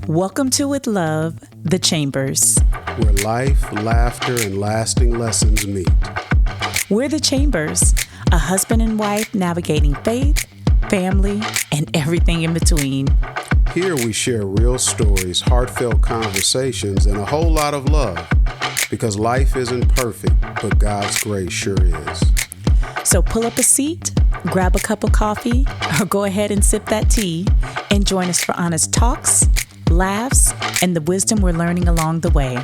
Welcome to With Love, The Chambers. Where life, laughter, and lasting lessons meet. We're The Chambers, a husband and wife navigating faith, family, and everything in between. Here we share real stories, heartfelt conversations, and a whole lot of love. Because life isn't perfect, but God's grace sure is. So pull up a seat, grab a cup of coffee, or go ahead and sip that tea, and join us for honest talks, laughs, and the wisdom we're learning along the way.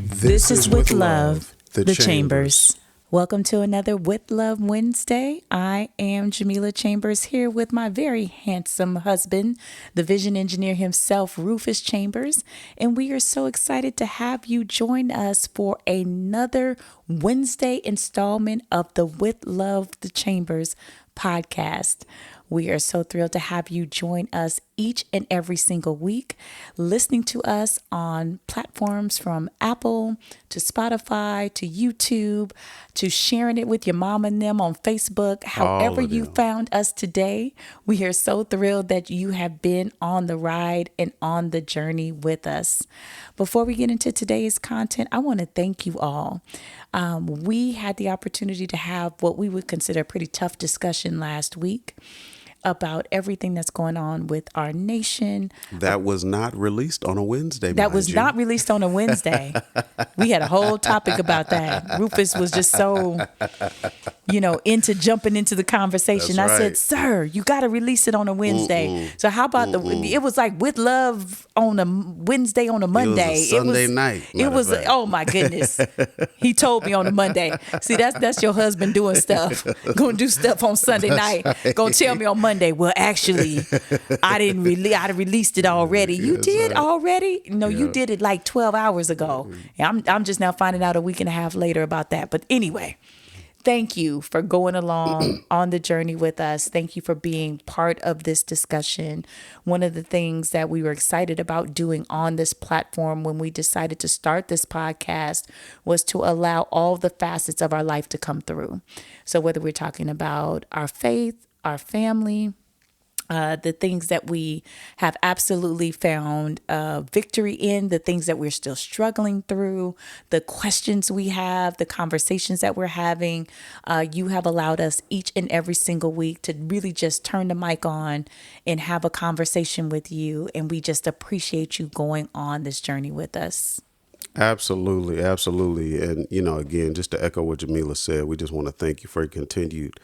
This is With Love, The Chambers. Welcome to another With Love Wednesday. I am Jamila Chambers here with my very handsome husband, the vision engineer himself, Rufus Chambers. And we are so excited to have you join us for another Wednesday installment of the With Love, The Chambers podcast. We are so thrilled to have you join us each and every single week, listening to us on platforms from Apple to Spotify to YouTube, to sharing it with your mom and them on Facebook. However you found us today, we are so thrilled that you have been on the ride and on the journey with us. Before we get into today's content, I want to thank you all. We had the opportunity to have what we would consider a pretty tough discussion last week about everything that's going on with our nation. That was not released on a Wednesday. That was not released on a Wednesday. We had a whole topic about that. Rufus was just so, into jumping into the conversation. That's I said, sir, you got to release it on a Wednesday. So how about it was like With Love on a Wednesday on a Monday. It was a Sunday night. It was, oh my goodness. He told me on a Monday. See, that's your husband doing stuff. Going to do stuff on Sunday night. Right. Going to tell me on Monday, well, actually, I released it already. You did already? No, you did it like 12 hours ago. I'm just now finding out a week and a half later about that. But anyway, thank you for going along on the journey with us. Thank you for being part of this discussion. One of the things that we were excited about doing on this platform when we decided to start this podcast was to allow all the facets of our life to come through. So whether we're talking about our faith, our family, the things that we have absolutely found victory in, the things that we're still struggling through, the questions we have, the conversations that we're having. You have allowed us each and every single week to really just turn the mic on and have a conversation with you. And we just appreciate you going on this journey with us. Absolutely. Absolutely. And, again, just to echo what Jamila said, we just want to thank you for your continued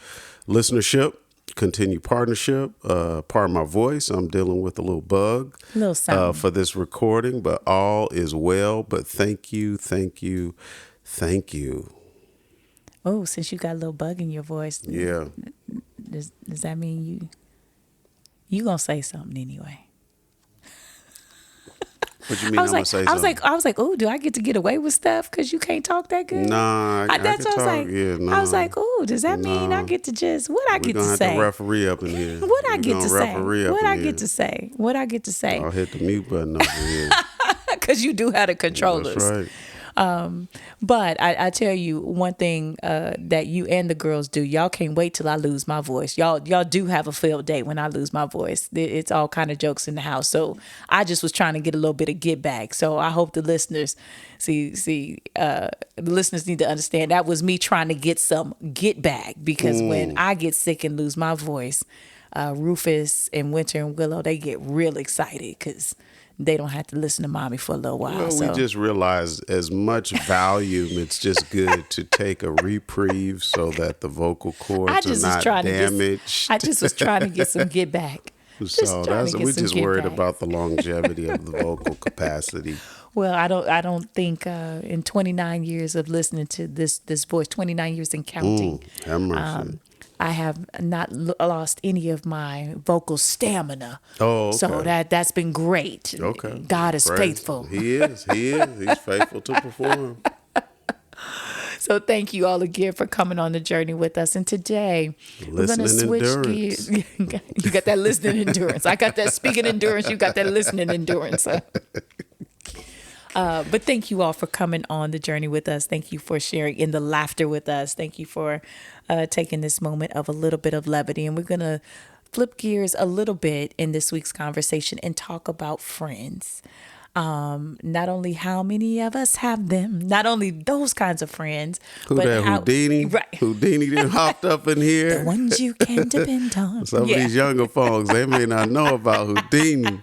listenership. Continued partnership. Pardon my voice. I'm dealing with a little bug for this recording, but all is well. But thank you. Oh, since you got a little bug in your voice. Yeah. Does that mean you gonna say something anyway? What you mean? I was like, oh, do I get to get away with stuff because you can't talk that good? Nah, that's what I was like. Yeah, nah. I was like, oh, does that mean I get to just what I get to say? We're gonna have to referee up in here. What I get to say? What I get to say? I'll hit the mute button over here because you do have the controllers. That's right. But I tell you one thing that you and the girls do. Y'all can't wait till I lose my voice. Y'all do have a field day when I lose my voice. It's all kind of jokes in the house. So I just was trying to get a little bit of get back. So I hope the listeners the listeners need to understand that was me trying to get some get back, because when I get sick and lose my voice, Rufus and Winter and Willow, they get real excited because they don't have to listen to mommy for a little while. Well, we just realized as much volume, it's just good to take a reprieve so that the vocal cords are not damaged. I just was trying to get some get back. So we're just worried about the longevity of the vocal capacity. Well, I don't think in 29 years of listening to this voice, 29 years and counting, have mercy. I have not lost any of my vocal stamina. Oh, okay. So that's been great. Okay. God is faithful. He is. He's faithful to perform. So thank you all again for coming on the journey with us. And today we're going to switch gears. You got that listening endurance. I got that speaking endurance. You got that listening endurance. But thank you all for coming on the journey with us. Thank you for sharing in the laughter with us. Thank you for taking this moment of a little bit of levity. And we're going to flip gears a little bit in this week's conversation and talk about friends. Not only how many of us have them, not only those kinds of friends, Who but that how Houdini? right. Houdini done hopped up in The here. ones you can depend on. Some of these younger folks, they may not know about Houdini,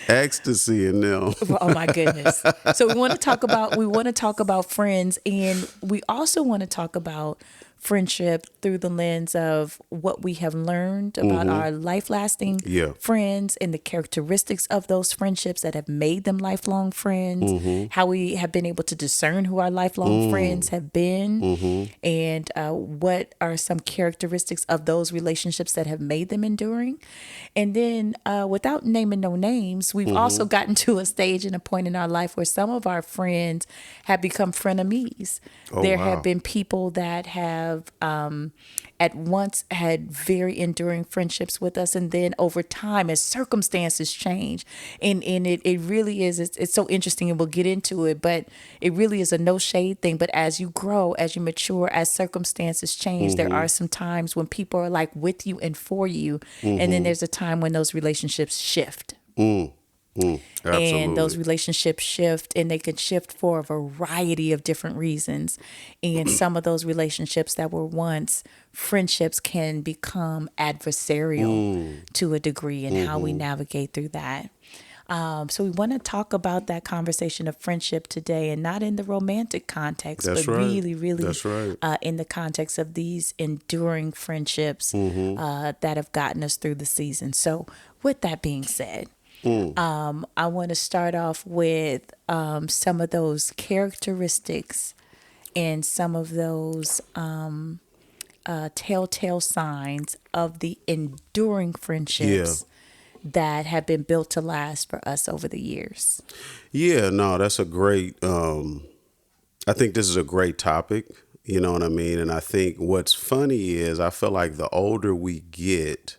ecstasy, and them. Oh my goodness. So we want to talk about friends, and we also want to talk about friendship through the lens of what we have learned about our life lasting Yeah. friends and the characteristics of those friendships that have made them lifelong friends, how we have been able to discern who our lifelong friends have been, and what are some characteristics of those relationships that have made them enduring. And then without naming no names, we've also gotten to a stage and a point in our life where some of our friends have become frenemies. There wow. have been people that have at once had very enduring friendships with us, and then over time, as circumstances change, and it really is, it's so interesting, and we'll get into it, but it really is a no shade thing. But as you grow, as you mature, as circumstances change, there are some times when people are like with you and for you, and then there's a time when those relationships shift. And those Absolutely. relationships shift, and they can shift for a variety of different reasons. And some of those relationships that were once friendships can become adversarial to a degree, and how we navigate through that. So we want to talk about that conversation of friendship today, and not in the romantic context, That's but right. really That's right. in the context of these enduring friendships that have gotten us through the season. So with that being said, I want to start off with some of those characteristics and some of those telltale signs of the enduring friendships that have been built to last for us over the years. Yeah, no, that's a great, I think this is a great topic. You know what I mean? And I think what's funny is I feel like the older we get,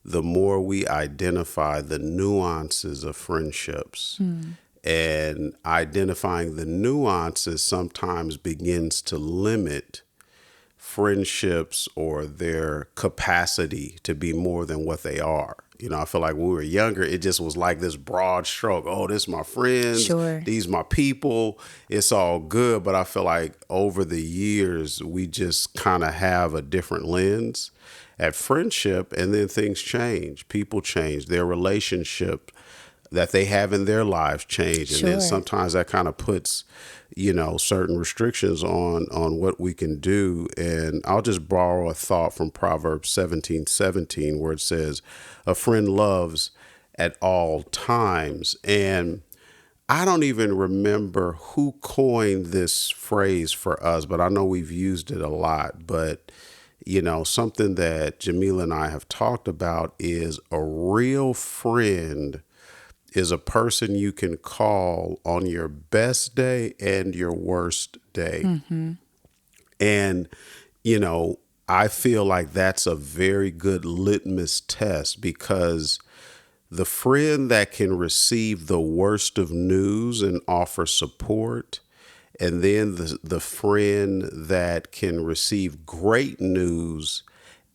the more we identify the nuances of friendships. And identifying the nuances sometimes begins to limit friendships or their capacity to be more than what they are. You know, I feel like when we were younger, it just was like this broad stroke. Oh, this my friends. Sure. These my people. It's all good. But I feel like over the years, we just kind of have a different lens at friendship, and then things change. People change. Their relationship that they have in their lives change. And then Sure. sometimes that kind of puts, certain restrictions on what we can do. And I'll just borrow a thought from Proverbs 17:17, where it says, a friend loves at all times. And I don't even remember who coined this phrase for us, but I know we've used it a lot. But, something that Jamila and I have talked about is a real friend is a person you can call on your best day and your worst day. And, I feel like that's a very good litmus test, because the friend that can receive the worst of news and offer support, and then the friend that can receive great news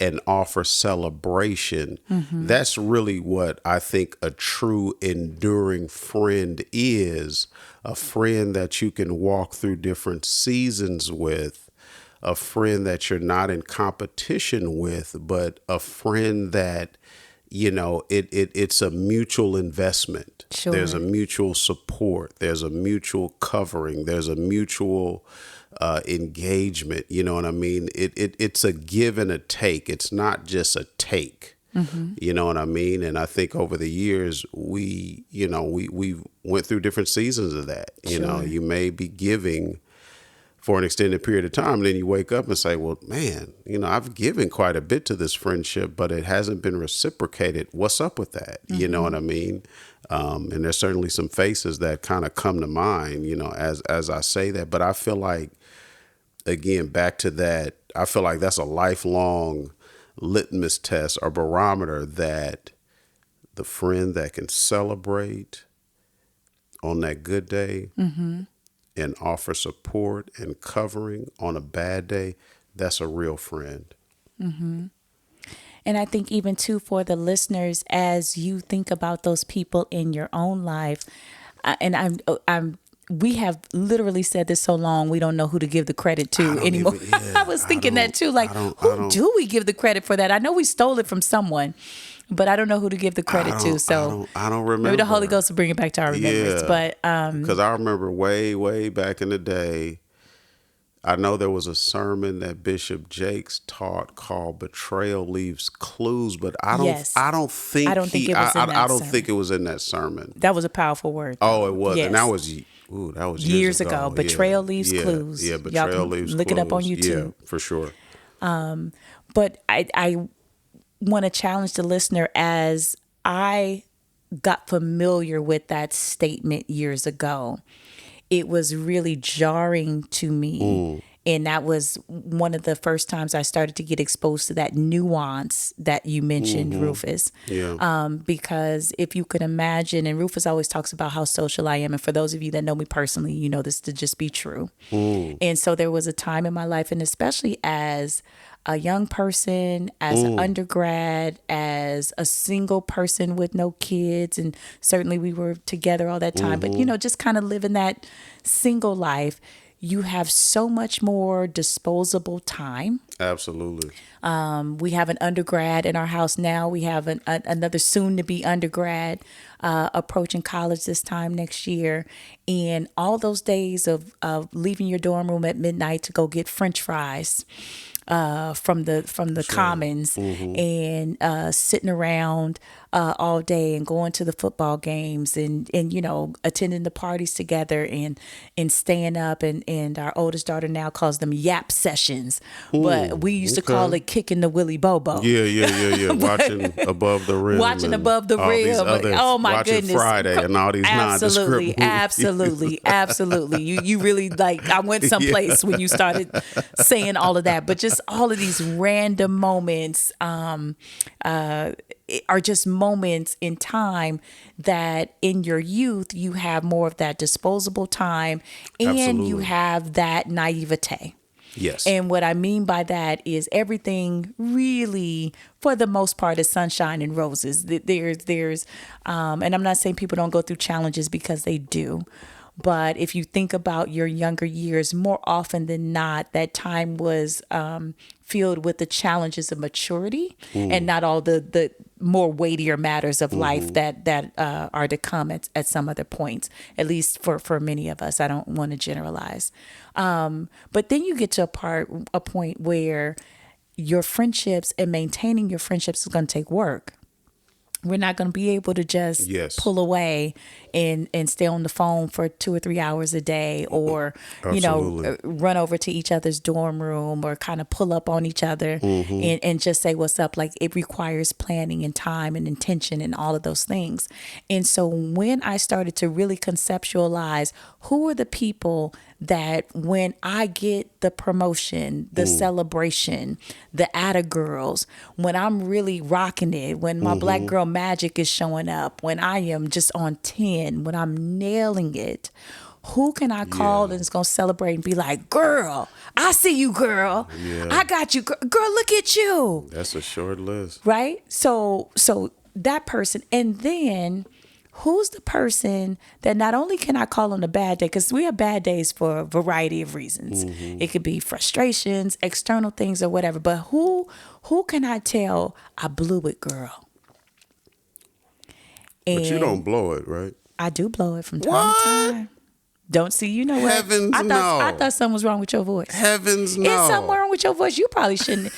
and offer celebration. That's really what I think a true enduring friend is. A friend that you can walk through different seasons with, a friend that you're not in competition with, but a friend that, it's a mutual investment. Sure. There's a mutual support. There's a mutual covering. There's a mutual engagement. You know what I mean? It's a give and a take. It's not just a take. You know what I mean? And I think over the years, we went through different seasons of that. Sure. You may be giving for an extended period of time, and then you wake up and say, well, man, I've given quite a bit to this friendship, but it hasn't been reciprocated. What's up with that? You know what I mean? And there's certainly some faces that kind of come to mind, as I say that. But I feel like, again, back to that, I feel like that's a lifelong litmus test or barometer, that the friend that can celebrate on that good day and offer support and covering on a bad day, that's a real friend. And I think even too for the listeners, as you think about those people in your own life, and we have literally said this so long, we don't know who to give the credit to anymore. I was thinking that too, like, who do we give the credit for that? I know we stole it from someone, but I don't know who to give the credit to. So I don't remember. Maybe the Holy Ghost will bring it back to our remembrance. But because I remember way back in the day, I know there was a sermon that Bishop Jakes taught called "Betrayal Leaves Clues," but I don't think it was in that sermon. That was a powerful word. Oh, it was, and that was years ago. Betrayal leaves clues. Yeah, betrayal leaves clues. Look it up on YouTube. Yeah, for sure. But I want to challenge the listener, as I got familiar with that statement years ago. It was really jarring to me. And that was one of the first times I started to get exposed to that nuance that you mentioned, Rufus. Yeah. Because if you could imagine, and Rufus always talks about how social I am. And for those of you that know me personally, you know this to just be true. And so there was a time in my life, and especially as a young person, as an undergrad, as a single person with no kids, and certainly we were together all that time, but just kind of living that single life, you have so much more disposable time. Absolutely. We have an undergrad in our house now. We have another soon-to-be undergrad approaching college this time next year. And all those days of leaving your dorm room at midnight to go get French fries from the commons, and sitting around all day and going to the football games and attending the parties together and staying up, and our oldest daughter now calls them yap sessions, but we used to call it kicking the Willy Bobo. Yeah. Watching above the rim. Oh my goodness. Friday and all these nondescript movies. Absolutely. You really, like, I went someplace when you started saying all of that, but just all of these random moments are just moments in time that in your youth you have more of that disposable time, and you have that naivete. Yes. And what I mean by that is everything really, for the most part, is sunshine and roses. There's and I'm not saying people don't go through challenges, because they do. But if you think about your younger years, more often than not, that time was filled with the challenges of maturity and not all the more weightier matters of life that are to come at some other points, at least for many of us. I don't want to generalize. But then you get to a point where your friendships and maintaining your friendships is going to take work. We're not going to be able to just pull away and stay on the phone for 2 or 3 hours a day, or, run over to each other's dorm room, or kind of pull up on each other and just say what's up. Like, it requires planning and time and intention and all of those things. And so when I started to really conceptualize who are the people that when I get the promotion, the celebration, the atta girls, when I'm really rocking it, when my black girl magic is showing up, when I am just on 10, when I'm nailing it, who can I call that's going to celebrate and be like, girl, I see you, girl. Yeah. I got you. Girl, look at you. That's a short list. Right? So that person. And then who's the person that not only can I call on a bad day, because we have bad days for a variety of reasons. It could be frustrations, external things, or whatever. But who can I tell I blew it, girl? But you don't blow it, right? I do blow it from time to time. Don't see, you know what? Heavens I no. I thought something was wrong with your voice. Heavens no. It's something wrong with your voice. You probably shouldn't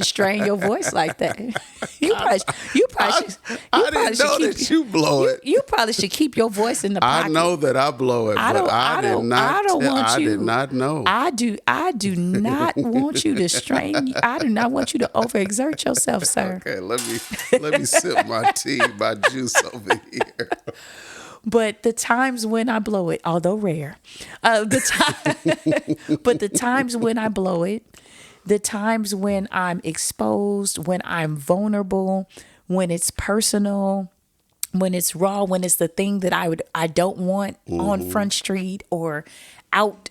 strain your voice like that. I didn't know that you blow it. You probably should keep your voice in the pocket. I know that I blow it, but I did not know. I do not want you to strain. I do not want you to overexert yourself, sir. Okay, let me sip my tea, my juice over here. But the times when I blow it, although rare, but the times when I blow it, the times when I'm exposed, when I'm vulnerable, when it's personal, when it's raw, when it's the thing that I don't want on Front Street or out,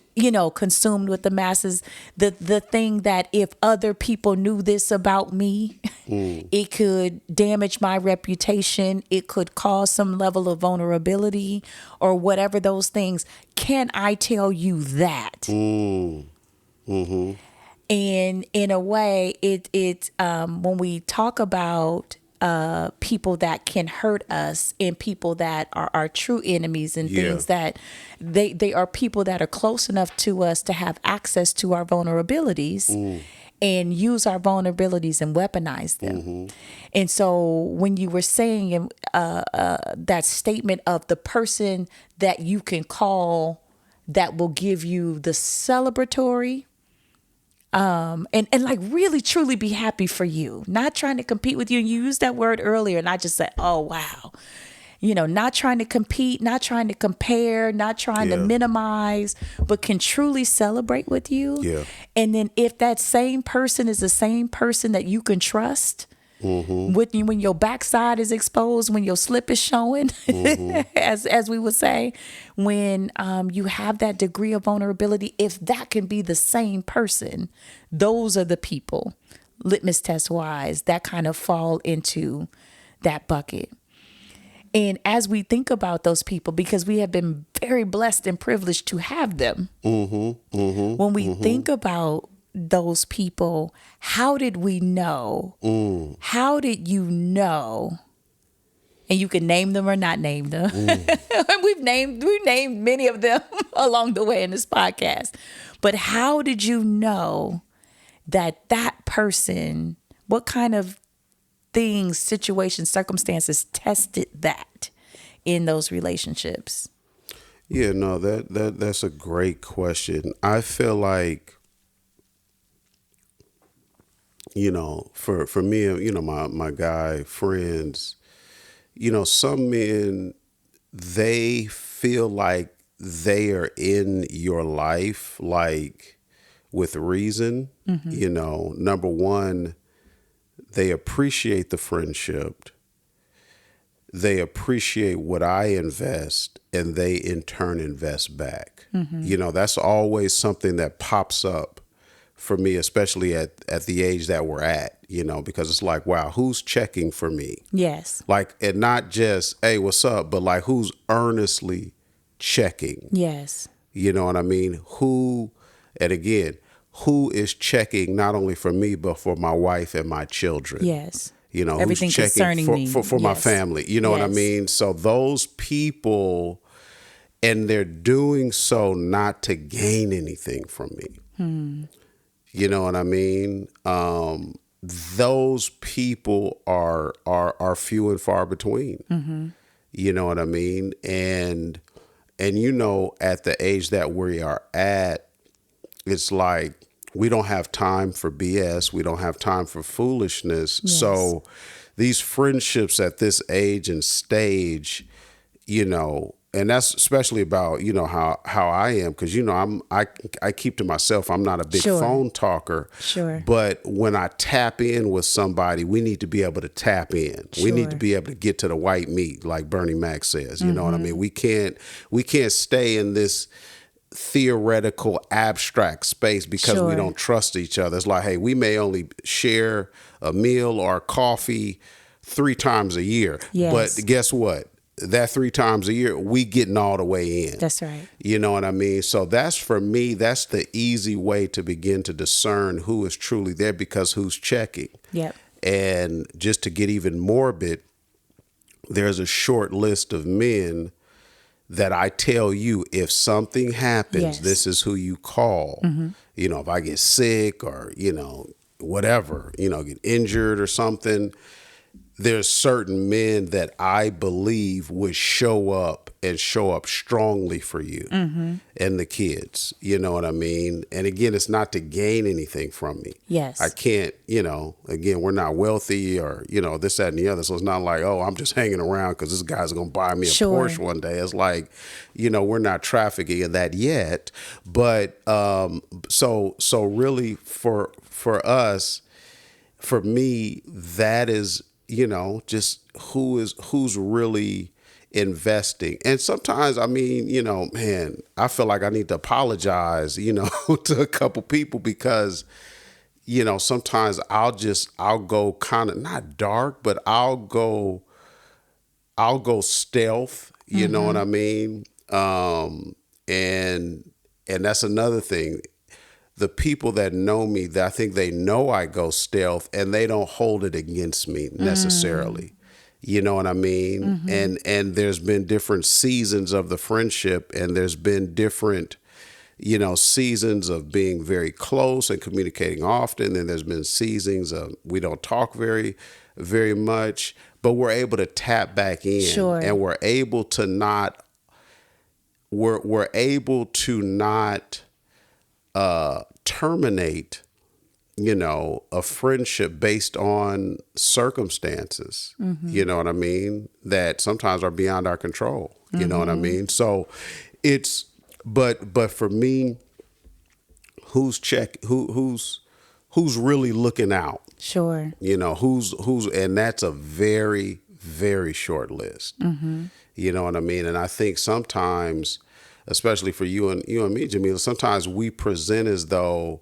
consumed with the masses, the thing that if other people knew this about me, it could damage my reputation, it could cause some level of vulnerability or whatever those things. Can I tell you that? And in a way, it when we talk about people that can hurt us and people that are our true enemies and things that they are people that are close enough to us to have access to our vulnerabilities and use our vulnerabilities and weaponize them. And so when you were saying that statement of the person that you can call that will give you the celebratory and like really truly be happy for you, not trying to compete with you. And you used that word earlier and I just said, oh, wow. Not trying to compete, not trying to compare, not trying to minimize, but can truly celebrate with you. Yeah. And then if that same person is the same person that you can trust, with you when your backside is exposed, when your slip is showing, as we would say, when you have that degree of vulnerability, if that can be the same person, those are the people, litmus test wise, that kind of fall into that bucket. And as we think about those people, because we have been very blessed and privileged to have them, when we think about those people, how did we know? How did you know? And you can name them or not name them. we've named many of them along the way in this podcast. But how did you know that person, what kind of things, situations, circumstances tested that in those relationships? Yeah, no, that's a great question. I feel like, for me, my guy friends, some men, they feel like they are in your life, like with reason. Number one, they appreciate the friendship. They appreciate what I invest, and they in turn invest back. That's always something that pops up for me, especially at the age that we're at, because it's like, wow, who's checking for me? Yes. Like, and not just, hey, what's up? But like, who's earnestly checking? Yes. You know what I mean? And again, who is checking not only for me, but for my wife and my children? Yes. Who's Everything checking concerning me. for my family. You know what I mean? So those people, and they're doing so not to gain anything from me. You know what I mean? Those people are few and far between. You know what I mean? And at the age that we are at, it's like we don't have time for BS. We don't have time for foolishness. Yes. So these friendships at this age and stage, and that's especially about, how I am, because, I keep to myself. I'm not a big phone talker. Sure. But when I tap in with somebody, we need to be able to tap in. Sure. We need to be able to get to the white meat, like Bernie Mac says. You know what I mean? We can't stay in this theoretical abstract space because we don't trust each other. It's like, hey, we may only share a meal or coffee 3 times a year. Yes. But guess what? That 3 times a year, we getting all the way in. That's right. You know what I mean? So that's, for me, that's the easy way to begin to discern who is truly there, because who's checking. Yep. And just to get even morbid, there's a short list of men that I tell you, if something happens, this is who you call. If I get sick or, whatever, get injured or something, there's certain men that I believe would show up strongly for you and the kids. You know what I mean? And again, it's not to gain anything from me. Yes. I can't, again, we're not wealthy or, this, that, and the other. So it's not like, oh, I'm just hanging around because this guy's going to buy me a Porsche one day. It's like, we're not trafficking in that yet. But so really for us, for me, that is just who's really investing. And sometimes, I mean, man, I feel like I need to apologize, to a couple people because, sometimes I'll go kind of not dark, but I'll go stealth, you know what I mean? And that's another thing. The people that know me, that I think they know I go stealth and they don't hold it against me necessarily. You know what I mean? And there's been different seasons of the friendship, and there's been different, seasons of being very close and communicating often. And there's been seasons of we don't talk very, very much, but we're able to tap back in. Sure. And we're able to not terminate, a friendship based on circumstances, you know what I mean, that sometimes are beyond our control, you know what I mean? So it's, but for me, who's really looking out? Sure. Who's, and that's a very, very short list. You know what I mean? And I think sometimes, especially for you and me, Jamila, sometimes we present as though,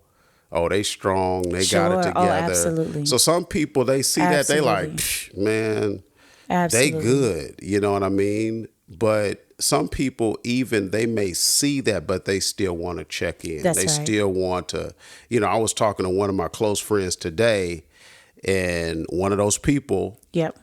oh, they strong, they got it together. Oh, absolutely. So some people, they see that, they like, man, they good. You know what I mean? But some people, even they may see that, but they still want to check in. That's they right. still want to, I was talking to one of my close friends today, and one of those people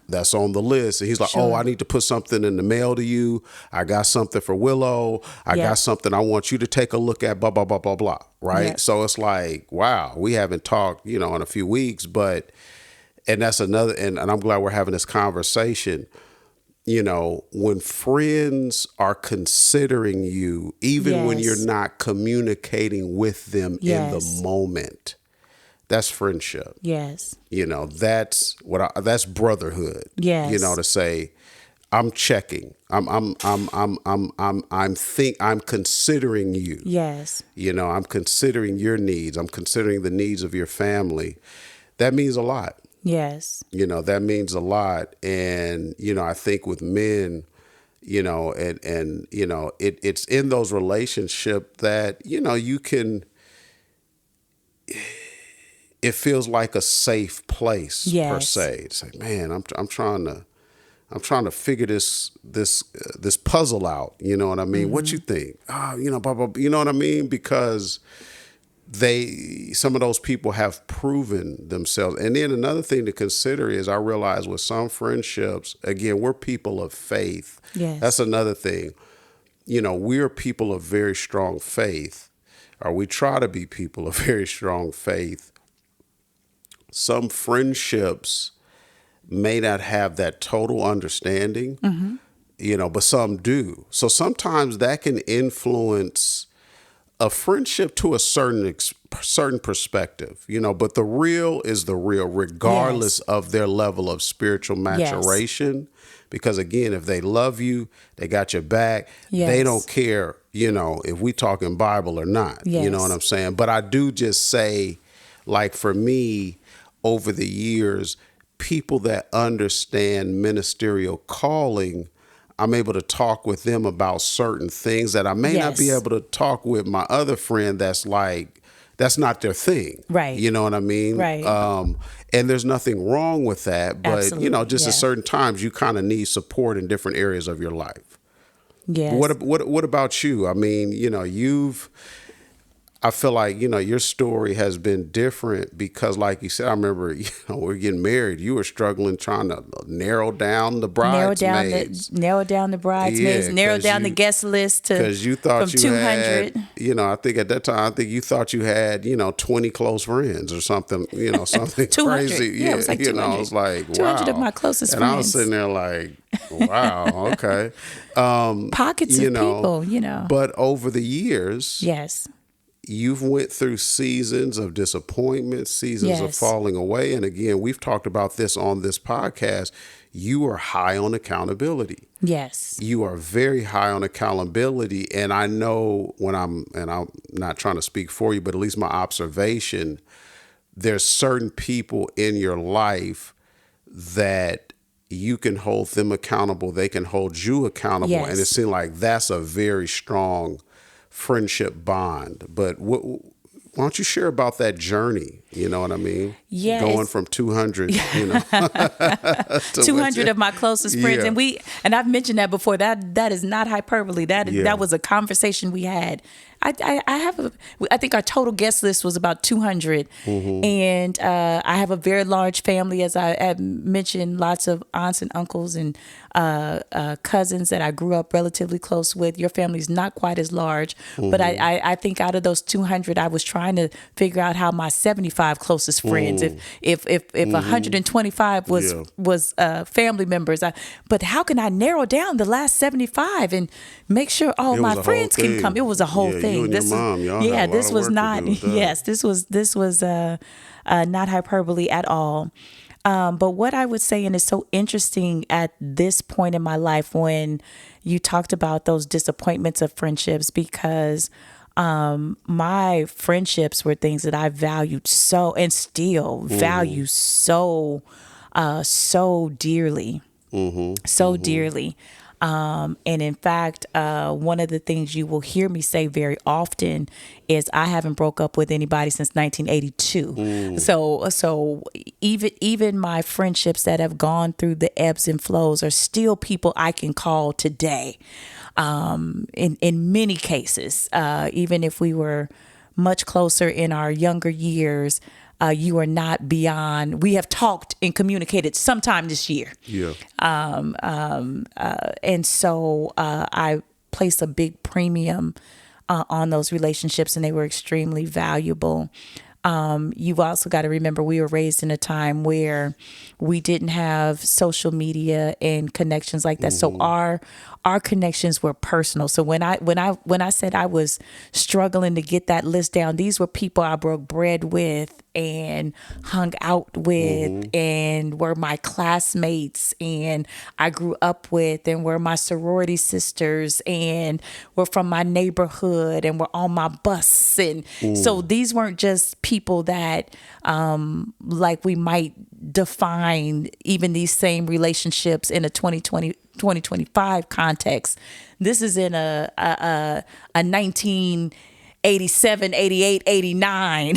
that's on the list, and he's like, oh, I need to put something in the mail to you. I got something for Willow. I got something I want you to take a look at, blah, blah, blah, blah, blah. Right. So it's like, wow, we haven't talked, in a few weeks, and that's another, and I'm glad we're having this conversation. When friends are considering you, even when you're not communicating with them in the moment, that's friendship. Yes. That's that's brotherhood. Yes. To say, I'm checking. I'm considering you. Yes. I'm considering your needs. I'm considering the needs of your family. That means a lot. Yes. That means a lot. And, I think with men, it's in those relationships that, you can, it feels like a safe place per se. It's like, man, I'm trying to figure this puzzle out. You know what I mean? What you think? Blah, blah, blah, you know what I mean? Because some of those people have proven themselves. And then another thing to consider is I realize with some friendships, again, we're people of faith. Yes. That's another thing. We're people of very strong faith, or we try to be people of very strong faith. Some friendships may not have that total understanding, but some do. So sometimes that can influence a friendship to a certain perspective, but the real is the real, regardless of their level of spiritual maturation. Because again, if they love you, they got your back. They don't care, if we talking Bible or not. You know what I'm saying? But I do just say, like for me, over the years, people that understand ministerial calling, I'm able to talk with them about certain things that I may not be able to talk with my other friend that's not their thing. Right. You know what I mean? Right. And there's nothing wrong with that. But, Absolutely. Just at certain times, you kind of need support in different areas of your life. Yes. What about you? I mean, I feel like, your story has been different because, like you said, I remember, we're getting married. You were struggling trying to narrow down the bridesmaids. Narrow down the bridesmaids. Narrow down the guest list to because you thought from you 200. had, I think at that time, you thought you had, 20 close friends or something, something 200. crazy. Yeah, it was like 200. I was like, wow. 200 of my closest and friends. I was sitting there like, wow, okay. Pockets of people, But over the years. Yes. You've went through seasons of disappointment, seasons of falling away. And again, we've talked about this on this podcast. You are high on accountability. Yes. You are very high on accountability. And I know and I'm not trying to speak for you, but at least my observation, there's certain people in your life that you can hold them accountable, they can hold you accountable. Yes. And it seems like that's a very strong friendship bond. But why don't you share about that journey? You know what I mean? Yeah, Going from 200, to 200 of my closest friends, Yeah. and I've mentioned that before. That is not hyperbole. That was a conversation we had. I think our total guest list was about 200, and I have a very large family, as I had mentioned, lots of aunts and uncles and cousins that I grew up relatively close with. Your family's not quite as large, but I think out of those 200, I was trying to figure out how my 75 closest friends, if 125 was family members, but how can I narrow down the last 75 and make sure all It was my a friends whole can thing. come? It was a whole Yeah, thing. you and your mom, y'all had a lot This of was work to not. do with that. Yes, this was not hyperbole at all. But what I would say, and it's so interesting at this point in my life when you talked about those disappointments of friendships, because my friendships were things that I valued so, and still value so dearly, so dearly. And in fact, one of the things you will hear me say very often is I haven't broke up with anybody since 1982. So even my friendships that have gone through the ebbs and flows are still people I can call today. In many cases, even if we were much closer in our younger years, you are not beyond. We have talked and communicated sometime this year. Yeah. And so I place a big premium on those relationships, and they were extremely valuable. You've also got to remember we were raised in a time where we didn't have social media and connections like that. So our connections were personal. So when I said I was struggling to get that list down, these were people I broke bread with and hung out with and were my classmates and I grew up with and were my sorority sisters and were from my neighborhood and were on my bus. And so these weren't just people that like we might define even these same relationships in a 2025 context. This is in a 1987, 88, 89,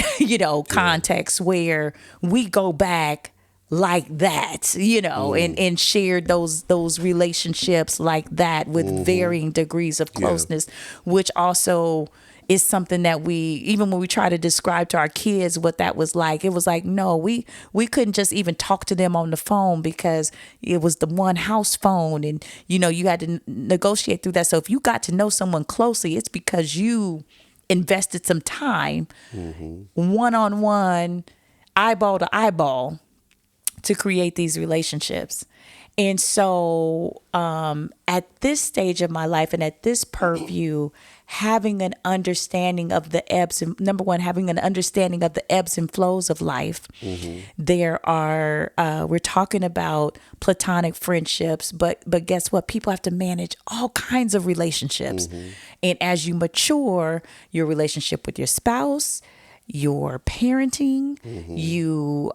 context where we go back like that, and shared those relationships like that with varying degrees of closeness, which also is something that we, even when we try to describe to our kids what that was like, it was like, no, we couldn't just even talk to them on the phone because it was the one house phone and, you had to negotiate through that. So if you got to know someone closely, it's because you invested some time, one-on-one, eyeball to eyeball, to create these relationships. And so at this stage of my life and at this purview, having an understanding of the ebbs and having an understanding of the ebbs and flows of life. There are, we're talking about platonic friendships, but guess what? People have to manage all kinds of relationships. And as you mature, your relationship with your spouse, your parenting, you,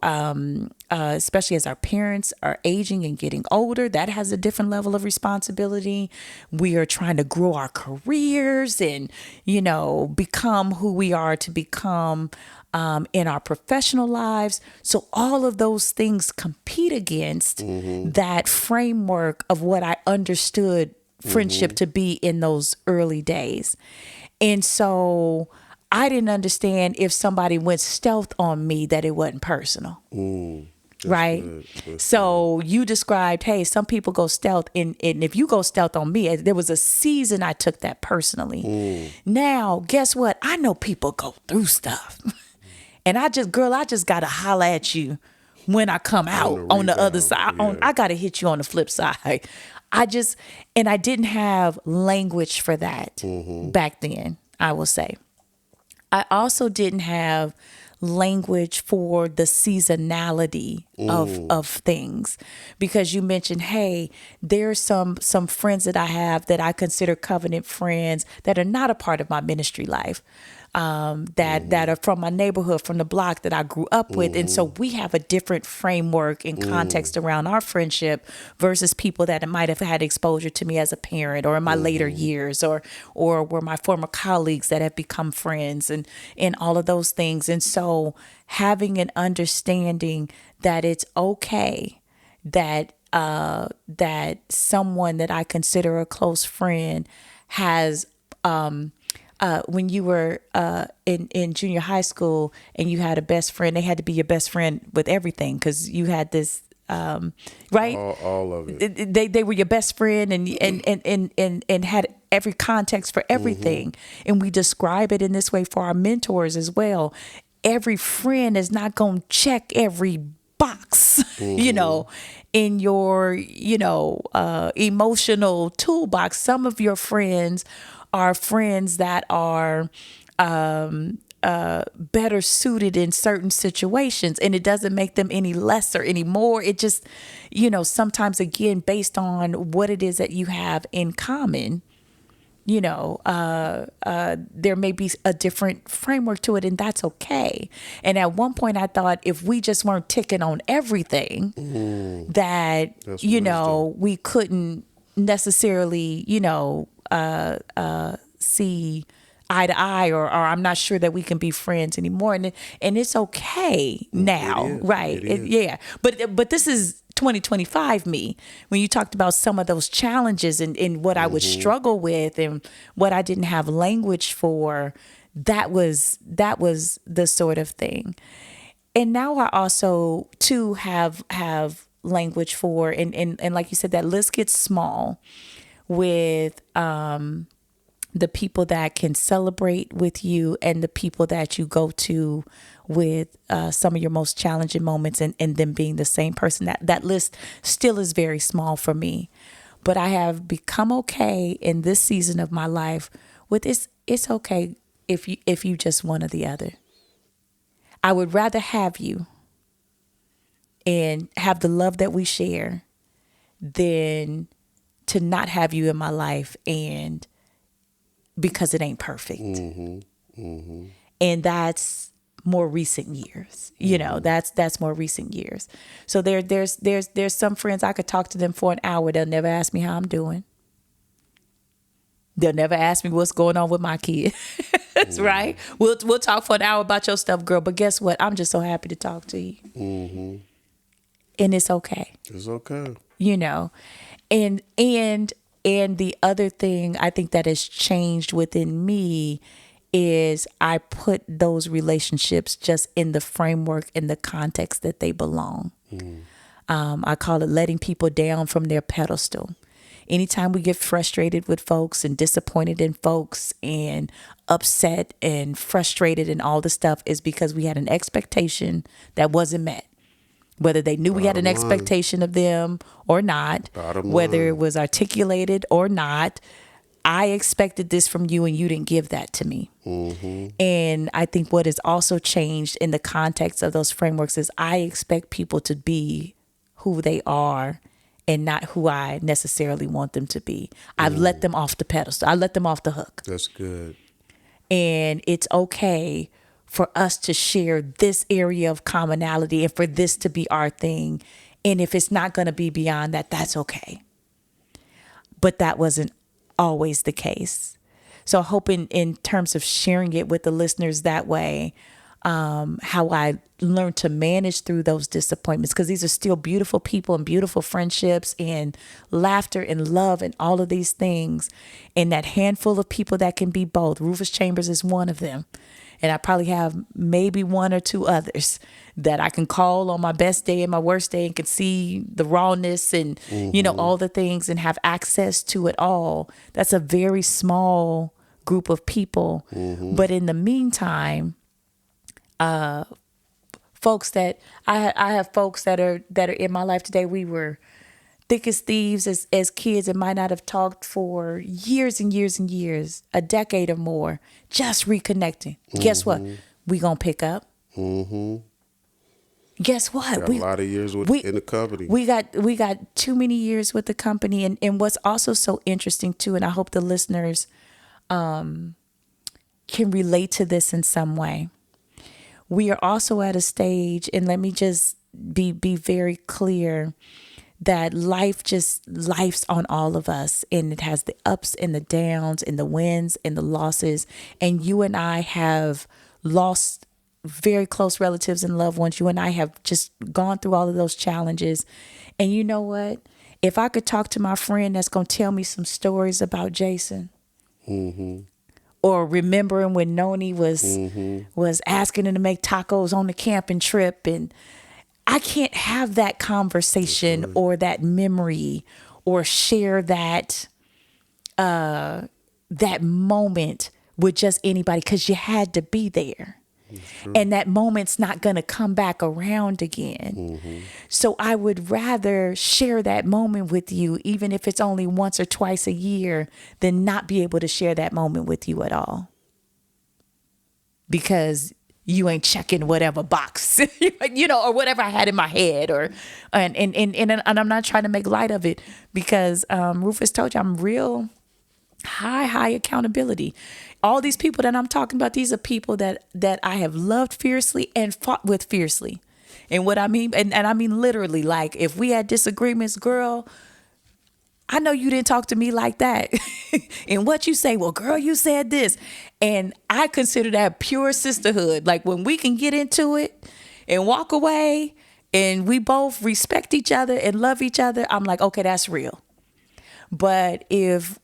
especially as our parents are aging and getting older, that has a different level of responsibility. We are trying to grow our careers and, become who we are to become in our professional lives. So all of those things compete against that framework of what I understood friendship to be in those early days. And so I didn't understand if somebody went stealth on me that it wasn't personal. Right? So you described, hey, some people go stealth, and if you go stealth on me, there was a season I took that personally. Now, guess what? I know people go through stuff. And I just got to holler at you when I come out on the other side. I got to hit you on the flip side. I didn't have language for that back then, I will say. I also didn't have language for the seasonality of things, because you mentioned, hey, there's some friends that I have that I consider covenant friends that are not a part of my ministry life. that are from my neighborhood, from the block that I grew up with. And so we have a different framework and context around our friendship versus people that might have had exposure to me as a parent or in my later years, or were my former colleagues that have become friends, and all of those things. And so having an understanding that it's okay that that someone that I consider a close friend has when you were in junior high school and you had a best friend, they had to be your best friend with everything because you had this right, all of it. They were your best friend, and had every context for everything. And we describe it in this way for our mentors as well. Every friend is not going to check every box, in your, emotional toolbox. Some of your friends are friends that are better suited in certain situations, and it doesn't make them any less or any more. It just, sometimes, again, based on what it is that you have in common, there may be a different framework to it, and that's okay. And at one point I thought if we just weren't ticking on everything, that, we couldn't necessarily, see eye to eye, or I'm not sure that we can be friends anymore. And it's okay now, right? Yeah. But this is 2025 me, when you talked about some of those challenges and what I would struggle with and what I didn't have language for. That was the sort of thing. And now I also too have language for, and like you said, that list gets small with the people that can celebrate with you and the people that you go to with some of your most challenging moments, and them being the same person. That list still is very small for me. But I have become okay in this season of my life with it's okay if you just one or the other. I would rather have you and have the love that we share than to not have you in my life, and because it ain't perfect. And that's more recent years. That's more recent years. So there's some friends I could talk to them for an hour. They'll never ask me how I'm doing. They'll never ask me what's going on with my kids. Right? We'll talk for an hour about your stuff, girl. But guess what? I'm just so happy to talk to you. And it's okay. It's okay. And the other thing I think that has changed within me is I put those relationships just in the framework, in the context that they belong. I call it letting people down from their pedestal. Anytime we get frustrated with folks and disappointed in folks and upset and frustrated and all the stuff, is because we had an expectation that wasn't met. Whether they knew we had an expectation of them or not, whether it was articulated or not, I expected this from you and you didn't give that to me. And I think what has also changed in the context of those frameworks is I expect people to be who they are and not who I necessarily want them to be. I've let them off the pedestal. I let them off the hook. That's good. And it's okay for us to share this area of commonality and for this to be our thing. And if it's not going to be beyond that, that's okay. But that wasn't always the case. So I hope in terms of sharing it with the listeners that way, how I learned to manage through those disappointments, because these are still beautiful people and beautiful friendships and laughter and love and all of these things. And that handful of people that can be both. Rufus Chambers is one of them. And I probably have maybe one or two others that I can call on my best day and my worst day and can see the rawness and, all the things and have access to it all. That's a very small group of people. But in the meantime, folks that I have folks that are in my life today, we were thick as thieves as kids and might not have talked for years and years and years, a decade or more, just reconnecting. Guess what? We gonna pick up. Guess what? Got a lot of years in the company. We got too many years with the company. And what's also so interesting too, and I hope the listeners can relate to this in some way. We are also at a stage, and let me just be very clear, that life's on all of us, and it has the ups and the downs and the wins and the losses. And you and I have lost very close relatives and loved ones. You and I have just gone through all of those challenges. And you know what? If I could talk to my friend that's going to tell me some stories about Jason, or remembering when Noni was asking him to make tacos on the camping trip, and I can't have that conversation or that memory or share that that moment with just anybody, because you had to be there. And that moment's not going to come back around again. So I would rather share that moment with you, even if it's only once or twice a year, than not be able to share that moment with you at all. Because you ain't checking whatever box, or whatever I had in my head, and I'm not trying to make light of it, because Rufus told you I'm real high accountability. All these people that I'm talking about, these are people that I have loved fiercely and fought with fiercely. And what I mean, and I mean literally, like, if we had disagreements, girl, I know you didn't talk to me like that. And what you say, well, girl, you said this. And I consider that pure sisterhood. Like, when we can get into it and walk away and we both respect each other and love each other, I'm like, okay, that's real. But if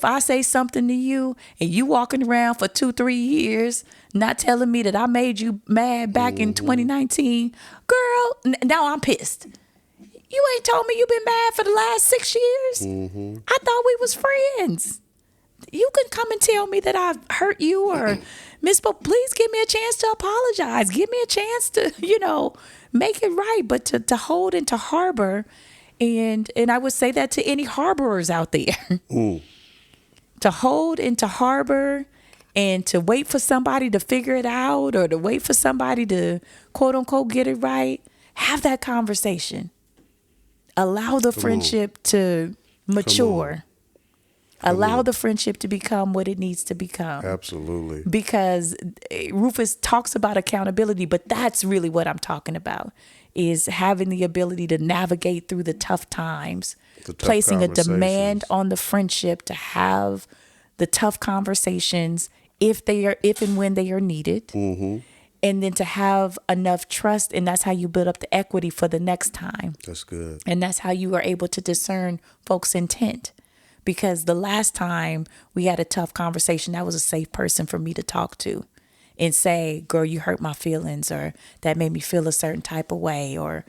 I say something to you and you walking around for 2-3 years not telling me that I made you mad back in 2019, girl, now I'm pissed. You ain't told me you've been mad for the last 6 years. I thought we was friends. You can come and tell me that I've hurt you or misspoke. Please give me a chance to apologize. Give me a chance to, make it right. But to hold and to harbor, and I would say that to any harborers out there, to hold and to harbor and to wait for somebody to figure it out, or to wait for somebody to quote unquote get it right, have that conversation. Allow the friendship to mature. Allow the friendship to become what it needs to become. Absolutely. Because Rufus talks about accountability, but that's really what I'm talking about, is having the ability to navigate through the tough times, placing a demand on the friendship to have the tough conversations if and when they are needed. And then to have enough trust, and that's how you build up the equity for the next time. That's good. And that's how you are able to discern folks' intent. Because the last time we had a tough conversation, that was a safe person for me to talk to and say, girl, you hurt my feelings, or that made me feel a certain type of way, or,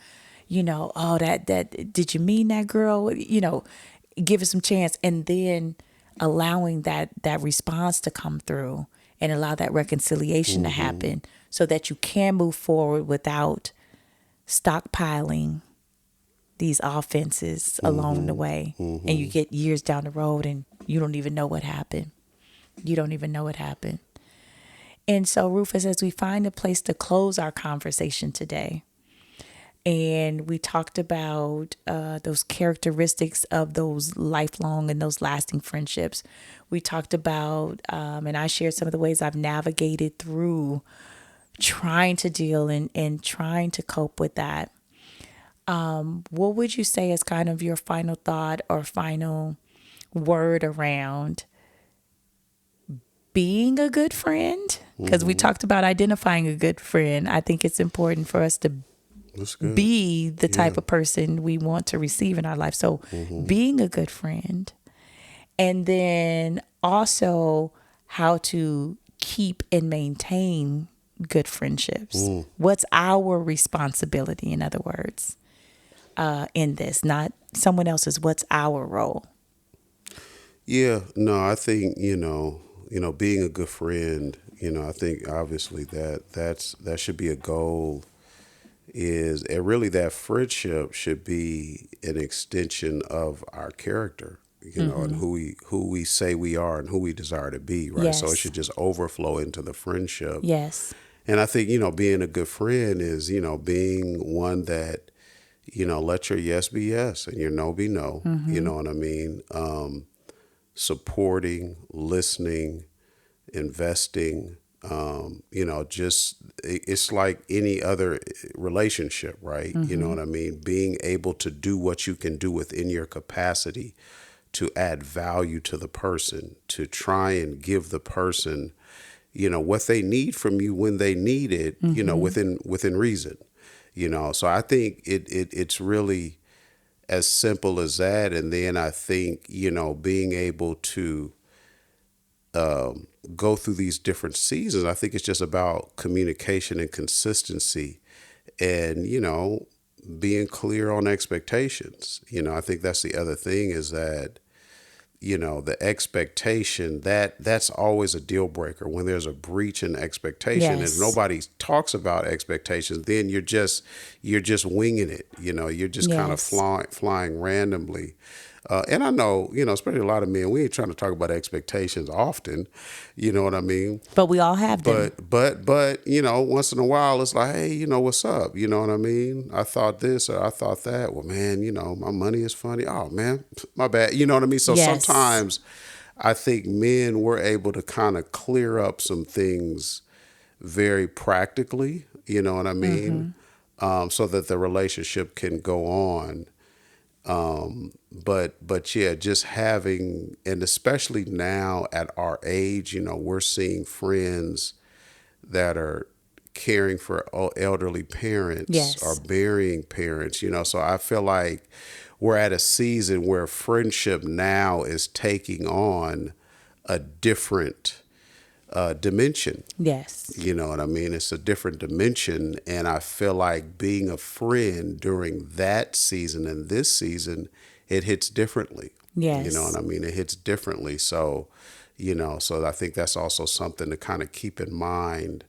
oh, that did you mean that, girl? Give it some chance, and then allowing that response to come through and allow that reconciliation to happen, so that you can move forward without stockpiling these offenses along the way. And you get years down the road and you don't even know what happened. And so, Rufus, as we find a place to close our conversation today, and we talked about those characteristics of those lifelong and those lasting friendships. We talked about, and I shared some of the ways I've navigated through trying to deal and trying to cope with that. What would you say is kind of your final thought or final word around being a good friend? Because we talked about identifying a good friend. I think it's important for us to be the type of person we want to receive in our life. So being a good friend, and then also how to keep and maintain good friendships. What's our responsibility, in other words, in this? Not someone else's. What's our role? Yeah, no, I think, being a good friend, I think obviously that should be a goal, and really that friendship should be an extension of our character, and who we say we are and who we desire to be, right? Yes. So it should just overflow into the friendship. Yes. And I think, being a good friend is, being one that, let your yes be yes and your no be no. You know what I mean? Supporting, listening, investing. Just it's like any other relationship, right? You know what I mean? Being able to do what you can do within your capacity to add value to the person, to try and give the person, what they need from you when they need it, within reason. So I think it's really as simple as that. And then I think, being able to go through these different seasons, I think it's just about communication and consistency and, being clear on expectations. I think that's the other thing is that, the expectation that's always a deal breaker when there's a breach in expectation and Yes. nobody talks about expectations, then you're just winging it. You're just kind of Yes. flying randomly. And I know, especially a lot of men, we ain't trying to talk about expectations often. You know what I mean? But we all have them. But, once in a while it's like, hey, what's up? You know what I mean? I thought this or I thought that. Well, man, my money is funny. Oh, man, my bad. You know what I mean? So Yes. sometimes I think men were able to kind of clear up some things very practically, you know what I mean? So that the relationship can go on. But yeah, just having, and especially now at our age, we're seeing friends that are caring for elderly parents or Yes. burying parents, so I feel like we're at a season where friendship now is taking on a different dimension. Yes. You know what I mean? It's a different dimension. And I feel like being a friend during that season and this season, it hits differently. You know what Yes. I mean? It hits differently. So I think that's also something to kind of keep in mind.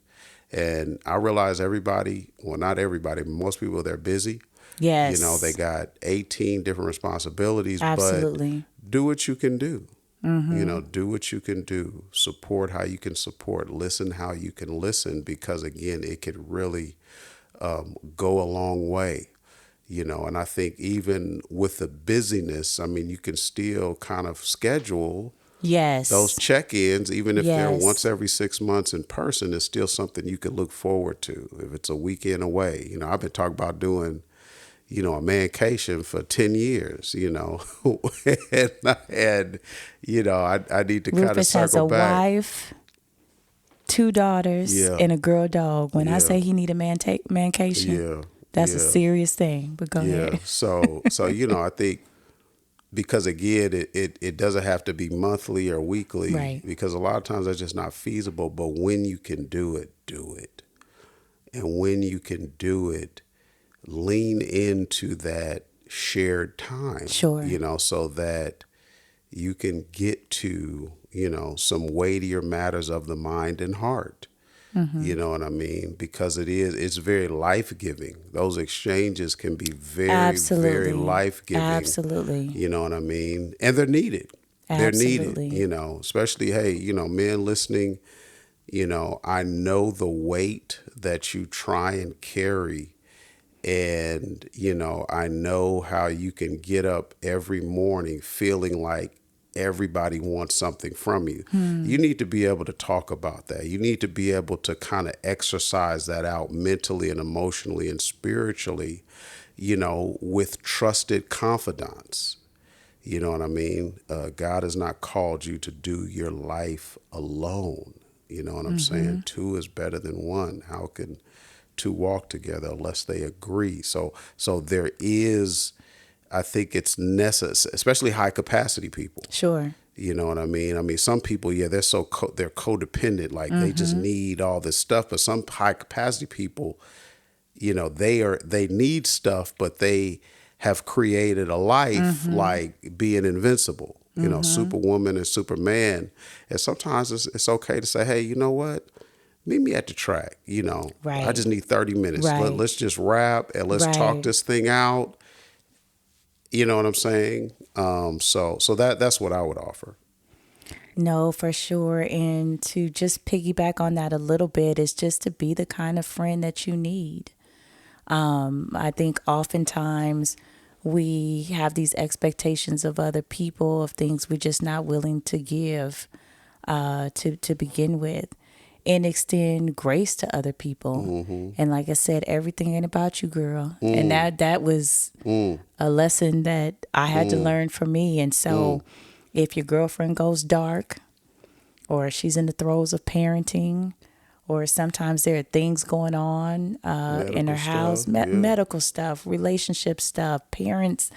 And I realize everybody, well, not everybody, but most people, they're busy. They Yes. got 18 different responsibilities, but Absolutely. do what you can do. Do what you can do, support how you can support, listen how you can listen, because again, it could really go a long way, and I think even with the busyness, I mean, you can still kind of schedule those Yes. check-ins, even if they're once Yes. every 6 months in person, it's still something you can look forward to. If it's a weekend away, I've been talking about doing a mancation for 10 years, and I need to kind of Rufus has circle a back. wife, two daughters, Yeah, and a girl dog. When I yeah, say he need a mancation, yeah, that's a yeah, serious thing. But go yeah. ahead. So, I think because again, it doesn't have to be monthly or weekly Right. because a lot of times that's just not feasible. But when you can do it, do it. And when you can do it, lean into that shared time, Sure. so that you can get to, some weightier matters of the mind and heart. You know what I mean? Because it's very life giving. Those exchanges can be very, very Absolutely. life giving. Absolutely. You know what I mean? And they're needed. They're needed, Absolutely. especially, hey, men listening, I know the weight that you try and carry. And, I know how you can get up every morning feeling like everybody wants something from you. You need to be able to talk about that. You need to be able to kind of exercise that out mentally and emotionally and spiritually, with trusted confidants. You know what I mean? God has not called you to do your life alone. You know what I'm saying? Two is better than one. How can two walk together unless they agree? So there is, I think it's necessary, especially high capacity people. Sure. You know what I mean? I mean, some people, yeah, they're codependent, like they just need all this stuff. But some high capacity people, they need stuff, but they have created a life like being invincible. Superwoman and Superman. And sometimes it's okay to say, hey, you know what? Meet me at the track. I Right. just need 30 minutes. Right. Let's just rap and let's talk Right. this thing out. You know what I'm saying? So that's what I would offer. No, for sure. And to just piggyback on that a little bit is just to be the kind of friend that you need. I think oftentimes we have these expectations of other people, of things we're just not willing to give. to begin with, and extend grace to other people. And like I said, everything ain't about you, girl. And that was a lesson that I had to learn for me. And so if your girlfriend goes dark, or she's in the throes of parenting, or sometimes there are things going on in her house, medical stuff, relationship stuff, parents,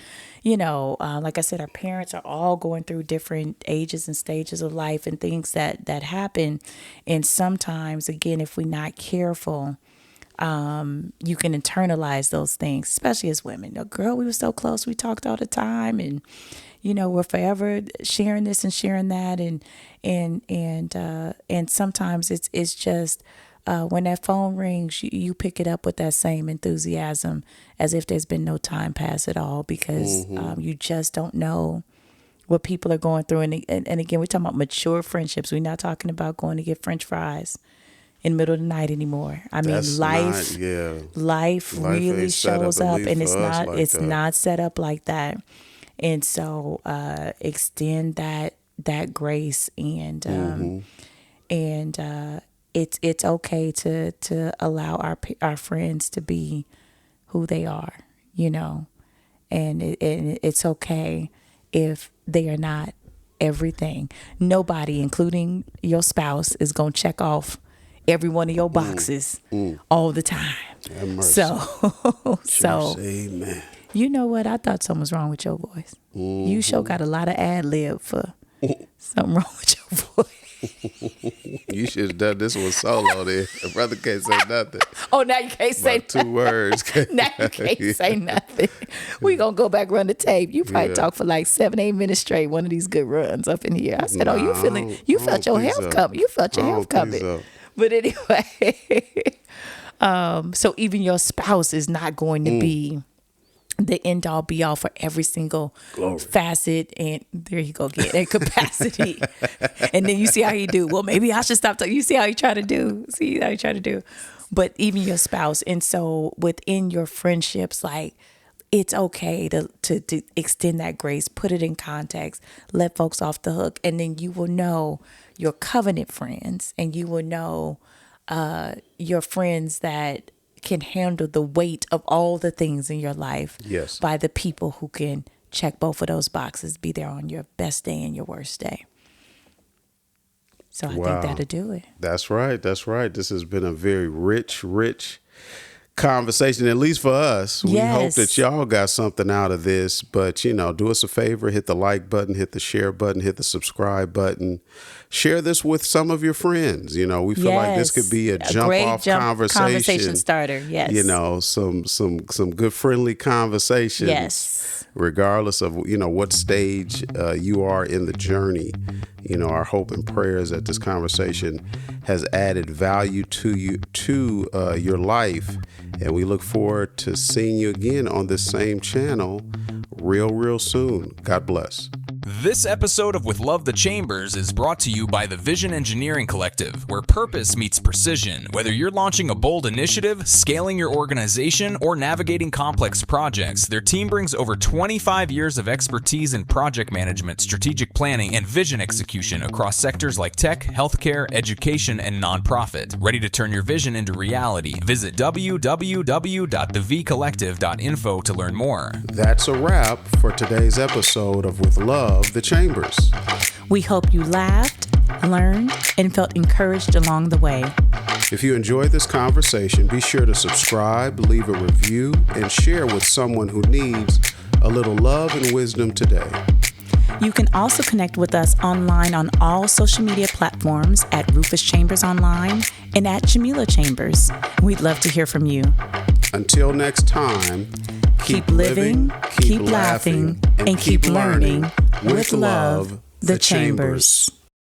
like I said, our parents are all going through different ages and stages of life and things that happen. And sometimes, again, if we're not careful, you can internalize those things, especially as women. Girl, we were so close. We talked all the time, and we're forever sharing this and sharing that, and sometimes it's just when that phone rings, you pick it up with that same enthusiasm as if there's been no time pass at all, because you just don't know what people are going through. And again, we're talking about mature friendships. We're not talking about going to get French fries in the middle of the night anymore. I mean, life really shows up, and it's not set up like that. And so extend that grace, and it's okay to allow our friends to be who they are, and it's okay if they are not everything. Nobody, including your spouse, is gonna check off every one of your boxes all the time. So amen. You know what? I thought something was wrong with your voice. You sure got a lot of ad lib for something wrong with your voice. You should have done this one solo there. Brother can't say nothing. Oh, now you can't say nothing. 2 words. Now you can't say nothing. We gonna go back, run the tape. You probably talk for like 7-8 minutes straight. One of these good runs up in here. I said, you felt your health coming. You felt your health coming. But anyway, so even your spouse is not going to be the end all be all for every single facet, and there you go again, and capacity. And then you see how you do. Well, maybe I should stop talking. You see how you try to do. But even your spouse. And so within your friendships, like, it's okay to extend that grace, put it in context, let folks off the hook, and then you will know your covenant friends, and you will know your friends that can handle the weight of all the things in your life by the people who can check both of those boxes, be there on your best day and your worst day. So I think that'll do it. That's right. This has been a very rich conversation, at least for us. We hope that y'all got something out of this, but do us a favor, hit the like button, hit the share button, hit the subscribe button. Share this with some of your friends. We feel like this could be a jump conversation starter. Yes. Some good friendly conversations. Yes. Regardless of what stage you are in the journey. Our hope and prayer is that this conversation has added value to your life, and we look forward to seeing you again on this same channel real soon. God bless. This episode of With Love the Chambers is brought to you by the Vision Engineering Collective, where purpose meets precision. Whether you're launching a bold initiative, scaling your organization, or navigating complex projects, their team brings over 25 years of expertise in project management, strategic planning, and vision execution across sectors like tech, healthcare, education, and nonprofit. Ready to turn your vision into reality? Visit www.thevcollective.info to learn more. That's a wrap for today's episode of With Love the Chambers. We hope you laughed, learned, and felt encouraged along the way. If you enjoyed this conversation, be sure to subscribe, leave a review, and share with someone who needs a little love and wisdom today. You can also connect with us online on all social media platforms at Rufus Chambers Online and at Jamila Chambers. We'd love to hear from you. Until next time, keep living, keep laughing, and keep learning with Love the Chambers.